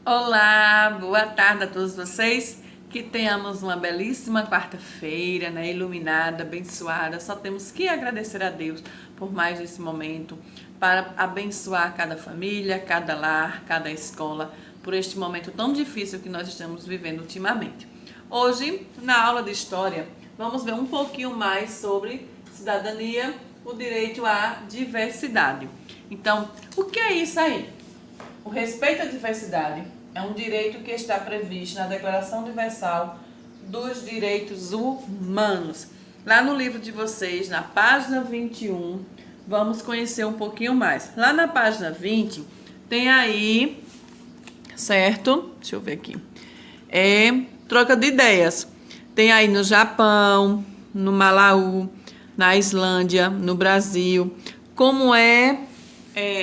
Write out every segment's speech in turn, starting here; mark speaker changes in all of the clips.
Speaker 1: Olá, boa tarde a todos vocês. Que tenhamos uma belíssima quarta-feira, né? Iluminada, abençoada. Só temos que agradecer a Deus por mais esse momento, para abençoar cada família, cada lar, cada escola, por este momento tão difícil que nós estamos vivendo ultimamente. Hoje, na aula de história, vamos ver um pouquinho mais sobre cidadania, o direito à diversidade. Então, o que é isso aí? O respeito à diversidade é um direito que está previsto na Declaração Universal dos Direitos Humanos. Lá no livro de vocês, na página 21, vamos conhecer um pouquinho mais. Lá na página 20, tem aí, certo? Deixa eu ver aqui. Troca de ideias. Tem aí no Japão, no Malaú, na Islândia, no Brasil, como é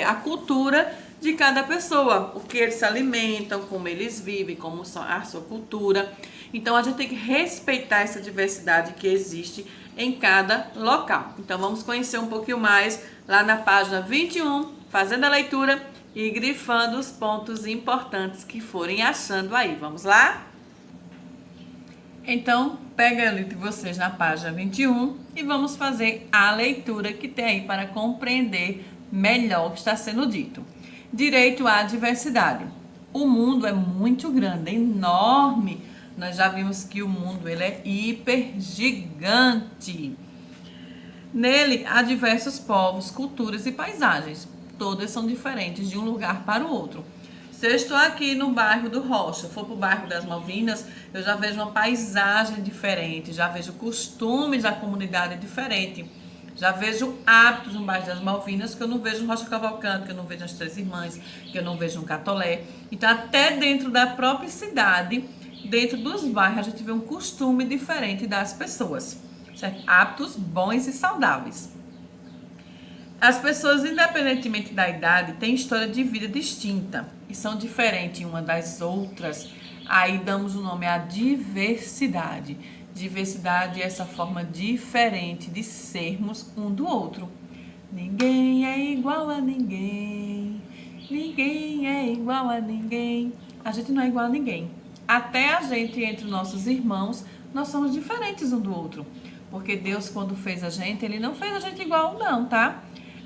Speaker 1: a cultura de cada pessoa, o que eles se alimentam, como eles vivem, como a sua cultura. Então a gente tem que respeitar essa diversidade que existe em cada local. Então vamos conhecer um pouquinho mais lá na página 21, fazendo a leitura e grifando os pontos importantes que forem achando aí. Vamos lá? Então, pega ali de vocês na página 21 e vamos fazer a leitura que tem aí para compreender melhor o que está sendo dito. Direito à diversidade. O mundo é muito grande, é enorme. Nós já vimos que o mundo ele é hiper gigante. Nele há diversos povos, culturas e paisagens. Todas são diferentes de um lugar para o outro. Se eu estou aqui no bairro do Rocha, for para o bairro das Malvinas, eu já vejo uma paisagem diferente, já vejo costumes da comunidade diferente. Já vejo hábitos no bairro das Malvinas que eu não vejo no Rocha Cavalcante, que eu não vejo nas Três Irmãs, que eu não vejo no Catolé. Então, até dentro da própria cidade, dentro dos bairros, a gente vê um costume diferente das pessoas, certo? Hábitos bons e saudáveis. As pessoas, independentemente da idade, têm história de vida distinta e são diferentes uma das outras. Aí damos o nome à diversidade. Diversidade é essa forma diferente de sermos um do outro. Ninguém é igual a ninguém. Ninguém é igual a ninguém. A gente não é igual a ninguém. Até a gente, entre nossos irmãos, nós somos diferentes um do outro. Porque Deus, quando fez a gente, Ele não fez a gente igual, não, tá?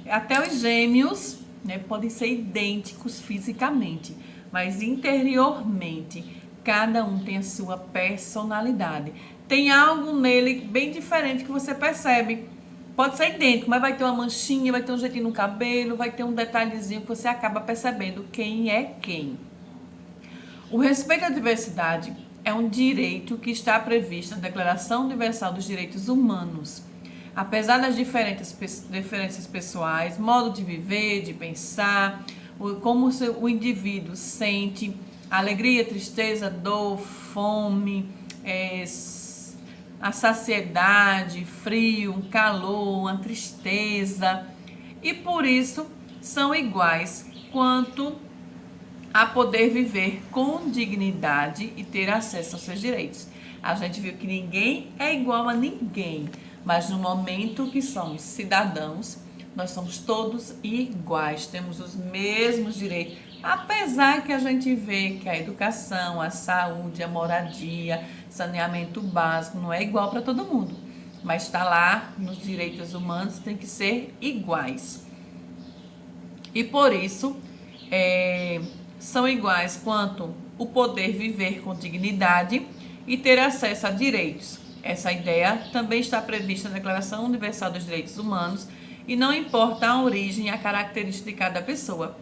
Speaker 1: Até os gêmeos, né, podem ser idênticos fisicamente, mas interiormente, cada um tem a sua personalidade. Tem algo nele bem diferente que você percebe. Pode ser idêntico, mas vai ter uma manchinha, vai ter um jeitinho no cabelo, vai ter um detalhezinho que você acaba percebendo quem é quem. O respeito à diversidade é um direito que está previsto na Declaração Universal dos Direitos Humanos. Apesar das diferenças pessoais, modo de viver, de pensar, como o indivíduo sente, alegria, tristeza, dor, fome, a saciedade, frio, um calor, uma tristeza, e por isso são iguais quanto a poder viver com dignidade e ter acesso aos seus direitos. A gente viu que ninguém é igual a ninguém, mas no momento que somos cidadãos, nós somos todos iguais, temos os mesmos direitos, apesar que a gente vê que a educação, a saúde, a moradia, saneamento básico não é igual para todo mundo, mas está lá nos direitos humanos, tem que ser iguais. E por isso, são iguais quanto o poder viver com dignidade e ter acesso a direitos. Essa ideia também está prevista na Declaração Universal dos Direitos Humanos e não importa a origem e a característica de cada pessoa.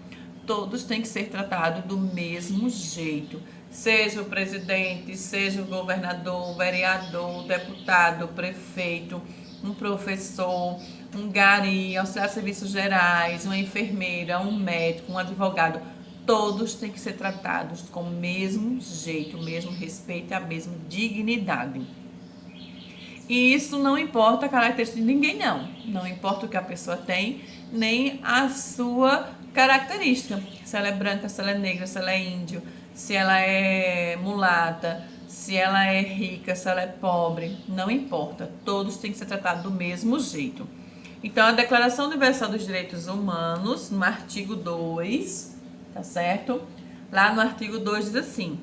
Speaker 1: Todos têm que ser tratados do mesmo jeito. Seja o presidente, seja o governador, o vereador, o deputado, o prefeito, um professor, um gari, auxiliar de serviços gerais, uma enfermeira, um médico, um advogado. Todos têm que ser tratados com o mesmo jeito, o mesmo respeito e a mesma dignidade. E isso não importa a característica de ninguém, não. Não importa o que a pessoa tem, nem a sua característica. Se ela é branca, se ela é negra, se ela é índio, se ela é mulata, se ela é rica, se ela é pobre. Não importa. Todos têm que ser tratados do mesmo jeito. Então, a Declaração Universal dos Direitos Humanos, no artigo 2, tá certo? Lá no artigo 2 diz assim: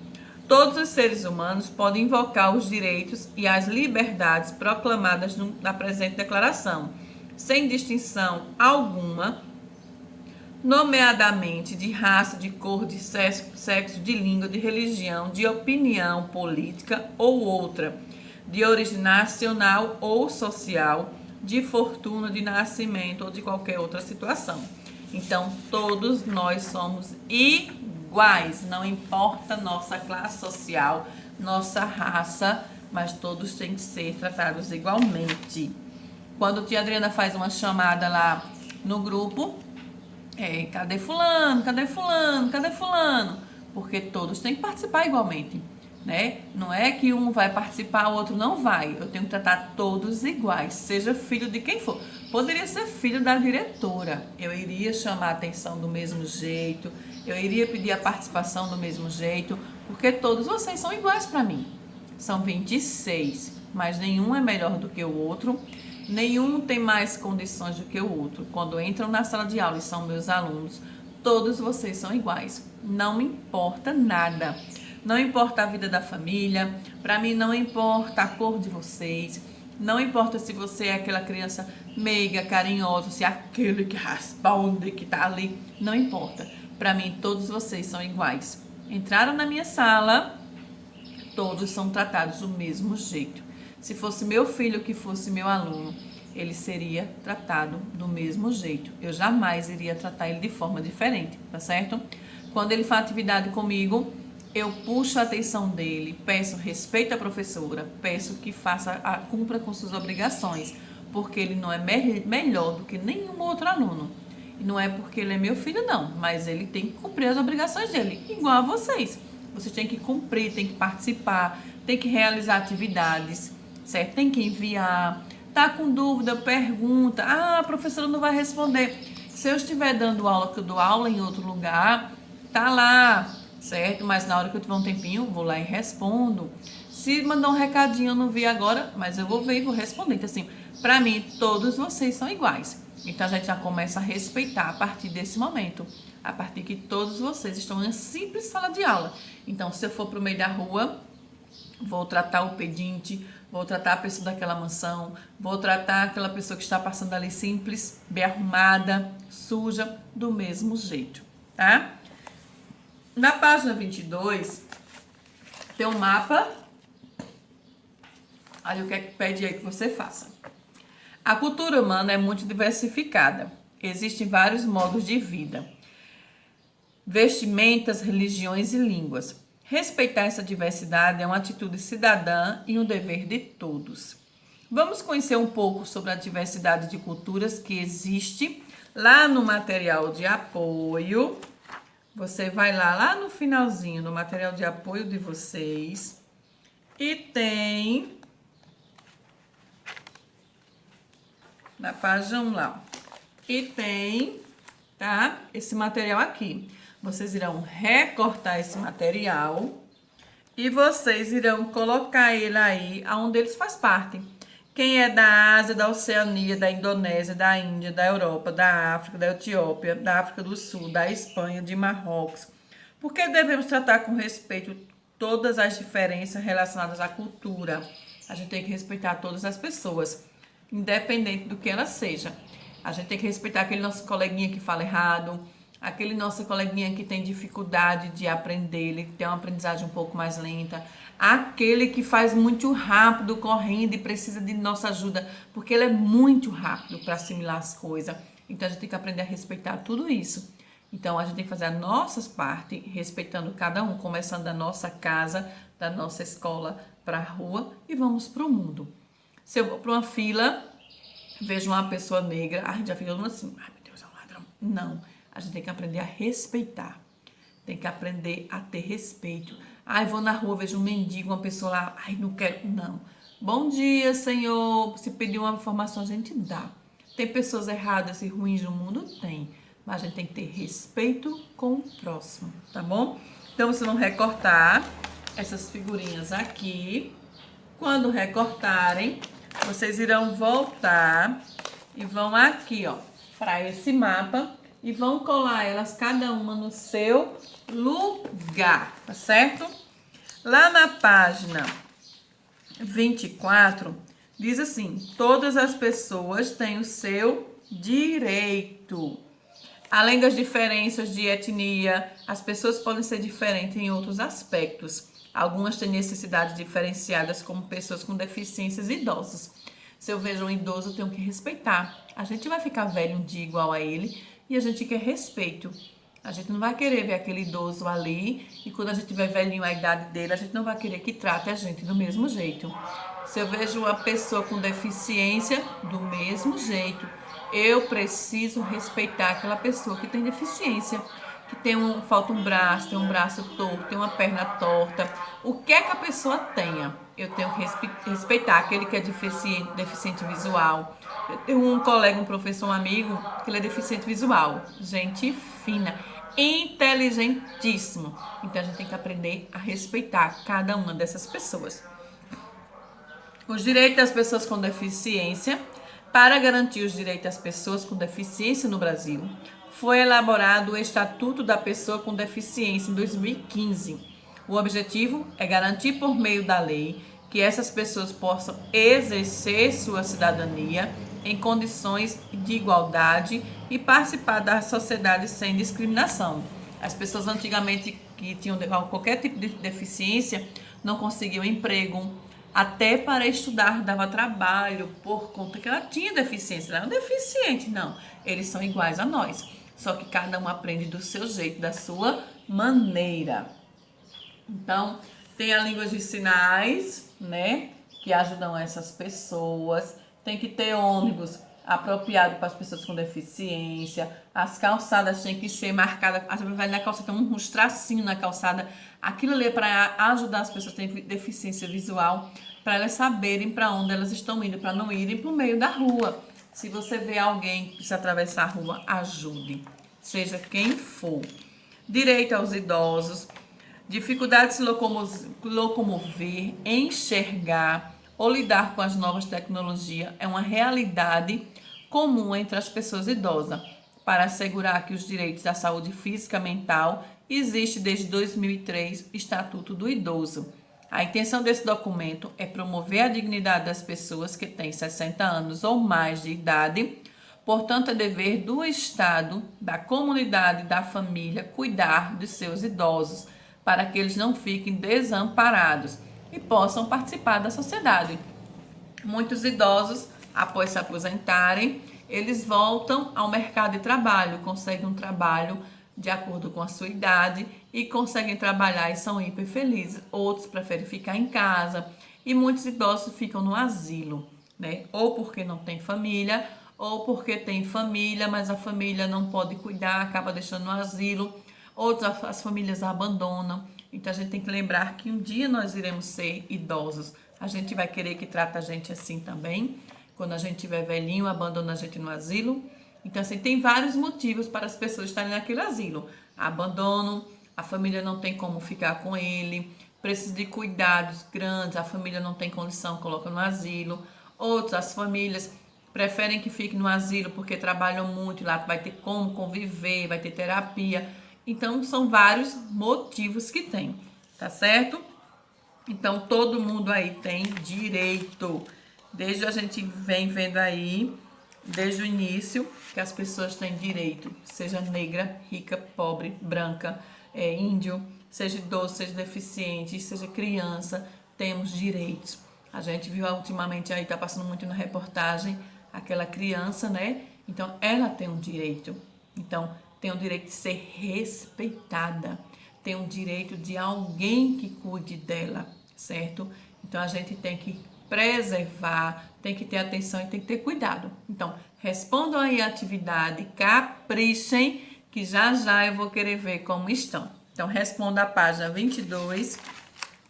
Speaker 1: todos os seres humanos podem invocar os direitos e as liberdades proclamadas na presente declaração, sem distinção alguma, nomeadamente de raça, de cor, de sexo, de língua, de religião, de opinião política ou outra, de origem nacional ou social, de fortuna, de nascimento ou de qualquer outra situação. Então, todos nós somos iguais, não importa nossa classe social, nossa raça, mas todos têm que ser tratados igualmente. Quando a tia Adriana faz uma chamada lá no grupo, cadê fulano, cadê fulano, cadê fulano? Porque todos têm que participar igualmente, né? Não é que um vai participar, o outro não vai. Eu tenho que tratar todos iguais, seja filho de quem for. Poderia ser filho da diretora. Eu iria chamar a atenção do mesmo jeito, eu iria pedir a participação do mesmo jeito, porque todos vocês são iguais para mim. São 26, mas nenhum é melhor do que o outro. Nenhum tem mais condições do que o outro. Quando entram na sala de aula e são meus alunos, todos vocês são iguais. Não me importa nada. Não importa a vida da família. Para mim não importa a cor de vocês. Não importa se você é aquela criança meiga, carinhosa, se é aquele que responde, que tá ali. Não importa. Para mim todos vocês são iguais. Entraram na minha sala, todos são tratados do mesmo jeito. Se fosse meu filho que fosse meu aluno, ele seria tratado do mesmo jeito. Eu jamais iria tratar ele de forma diferente, tá certo? Quando ele faz atividade comigo, eu puxo a atenção dele, peço respeito à professora, peço que cumpra com suas obrigações, porque ele não é melhor do que nenhum outro aluno. E não é porque ele é meu filho, não, mas ele tem que cumprir as obrigações dele, igual a vocês. Vocês têm que cumprir, têm que participar, têm que realizar atividades, certo? Tem que enviar. Tá com dúvida, pergunta. Ah, a professora não vai responder. Se eu estiver dando aula, que eu dou aula em outro lugar, tá lá, certo? Mas na hora que eu tiver um tempinho, vou lá e respondo. Se mandar um recadinho, eu não vi agora, mas eu vou ver e vou responder. Então, assim, pra mim, todos vocês são iguais. Então, a gente já começa a respeitar a partir desse momento. A partir que todos vocês estão em uma simples sala de aula. Então, se eu for pro meio da rua, vou tratar o pedinte, vou tratar a pessoa daquela mansão, vou tratar aquela pessoa que está passando ali simples, bem arrumada, suja, do mesmo jeito, tá? Na página 22, tem um mapa. Olha o que é que pede aí que você faça. A cultura humana é muito diversificada. Existem vários modos de vida, vestimentas, religiões e línguas. Respeitar essa diversidade é uma atitude cidadã e um dever de todos. Vamos conhecer um pouco sobre a diversidade de culturas que existe lá no material de apoio. Você vai lá no finalzinho, no material de apoio de vocês, e tem na página 1 lá, e tem, tá? Esse material aqui. Vocês irão recortar esse material e vocês irão colocar ele aí onde eles faz parte. Quem é da Ásia, da Oceania, da Indonésia, da Índia, da Europa, da África, da Etiópia, da África do Sul, da Espanha, de Marrocos. Porque devemos tratar com respeito todas as diferenças relacionadas à cultura. A gente tem que respeitar todas as pessoas, independente do que ela seja. A gente tem que respeitar aquele nosso coleguinha que fala errado, aquele nosso coleguinha que tem dificuldade de aprender, ele tem uma aprendizagem um pouco mais lenta, aquele que faz muito rápido, correndo e precisa de nossa ajuda, porque ele é muito rápido para assimilar as coisas. Então, a gente tem que aprender a respeitar tudo isso. Então, a gente tem que fazer as nossas partes, respeitando cada um, começando da nossa casa, da nossa escola, para a rua e vamos para o mundo. Se eu vou para uma fila, vejo uma pessoa negra, a gente já fica assim, ai meu Deus, é um ladrão. Não, a gente tem que aprender a respeitar, tem que aprender a ter respeito. Ai, vou na rua, vejo um mendigo, uma pessoa lá, ai, não quero, não. Bom dia, senhor, se pedir uma informação, a gente dá. Tem pessoas erradas e ruins no mundo? Tem, mas a gente tem que ter respeito com o próximo, tá bom? Então, vocês vão recortar essas figurinhas aqui. Quando recortarem, vocês irão voltar e vão aqui, ó, para esse mapa e vão colar elas cada uma no seu lugar, tá certo? Lá na página 24, diz assim: todas as pessoas têm o seu direito. Além das diferenças de etnia, as pessoas podem ser diferentes em outros aspectos. Algumas têm necessidades diferenciadas, como pessoas com deficiências e idosos. Se eu vejo um idoso, eu tenho que respeitar. A gente vai ficar velho um dia igual a ele e a gente quer respeito. A gente não vai querer ver aquele idoso ali e quando a gente tiver velhinho a idade dele, a gente não vai querer que trate a gente do mesmo jeito. Se eu vejo uma pessoa com deficiência, do mesmo jeito. Eu preciso respeitar aquela pessoa que tem deficiência, que falta um braço, tem um braço torto, tem uma perna torta. O que é que a pessoa tenha? Eu tenho que respeitar aquele que é deficiente visual. Eu tenho um colega, um professor, um amigo, que ele é deficiente visual. Gente fina, inteligentíssimo. Então a gente tem que aprender a respeitar cada uma dessas pessoas. Os direitos das pessoas com deficiência. Para garantir os direitos das pessoas com deficiência no Brasil, foi elaborado o Estatuto da Pessoa com Deficiência em 2015. O objetivo é garantir por meio da lei que essas pessoas possam exercer sua cidadania em condições de igualdade e participar da sociedade sem discriminação. As pessoas antigamente que tinham qualquer tipo de deficiência não conseguiam emprego, até para estudar dava trabalho por conta que ela tinha deficiência. Ela não é deficiente, não. Eles são iguais a nós. Só que cada um aprende do seu jeito, da sua maneira. Então, tem a língua de sinais, né? Que ajudam essas pessoas. Tem que ter ônibus apropriado para as pessoas com deficiência. As calçadas têm que ser marcadas. Às vezes vai na calçada, tem uns tracinhos na calçada. Aquilo ali é para ajudar as pessoas que têm deficiência visual, para elas saberem para onde elas estão indo, para não irem para o meio da rua. Se você vê alguém que se atravessar a rua, ajude, seja quem for. Direito aos idosos, dificuldade de se locomover, enxergar ou lidar com as novas tecnologias é uma realidade comum entre as pessoas idosas. Para assegurar que os direitos da saúde física e mental existe desde 2003 o Estatuto do Idoso. A intenção desse documento é promover a dignidade das pessoas que têm 60 anos ou mais de idade. Portanto, é dever do Estado, da comunidade e da família cuidar de seus idosos, para que eles não fiquem desamparados e possam participar da sociedade. Muitos idosos, após se aposentarem, eles voltam ao mercado de trabalho, conseguem um trabalho de acordo com a sua idade e conseguem trabalhar e são hiper felizes. Outros preferem ficar em casa e muitos idosos ficam no asilo, né? Ou porque não tem família, ou porque tem família, mas a família não pode cuidar, acaba deixando no asilo. Outras as famílias abandonam. Então a gente tem que lembrar que um dia nós iremos ser idosos. A gente vai querer que trate a gente assim também. Quando a gente tiver velhinho, abandona a gente no asilo. Então, assim, tem vários motivos para as pessoas estarem naquele asilo. Abandono, a família não tem como ficar com ele, precisa de cuidados grandes, a família não tem condição, coloca no asilo. Outras famílias preferem que fique no asilo porque trabalham muito, lá vai ter como conviver, vai ter terapia. Então, são vários motivos que tem, tá certo? Então, todo mundo aí tem direito. Desde a gente vem vendo aí, desde o início, que as pessoas têm direito, seja negra, rica, pobre, branca, índio, seja idoso, seja deficiente, seja criança, temos direitos. A gente viu ultimamente aí, tá passando muito na reportagem, aquela criança, né? Então, ela tem um direito. Então, tem o direito de ser respeitada. Tem o direito de alguém que cuide dela, certo? Então, a gente tem que preservar, tem que ter atenção e tem que ter cuidado. Então, respondam aí a atividade, caprichem, que já já eu vou querer ver como estão. Então, responda a página 22,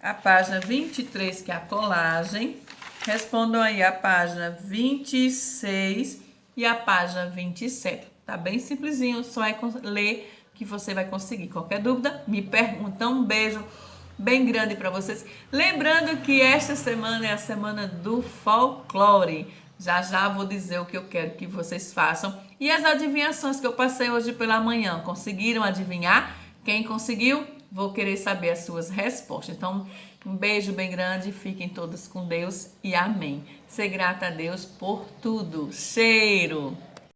Speaker 1: a página 23, que é a colagem. Respondam aí a página 26 e a página 27. Tá bem simplesinho, só é ler que você vai conseguir. Qualquer dúvida, me pergunta. Um beijo bem grande para vocês. Lembrando que esta semana é a semana do folclore. Já já vou dizer o que eu quero que vocês façam E as adivinhações que eu passei hoje pela manhã, conseguiram adivinhar? Quem conseguiu? Vou querer saber as suas respostas. Então, um beijo bem grande, fiquem todos com Deus e amém. Ser grata a Deus por tudo. Cheiro!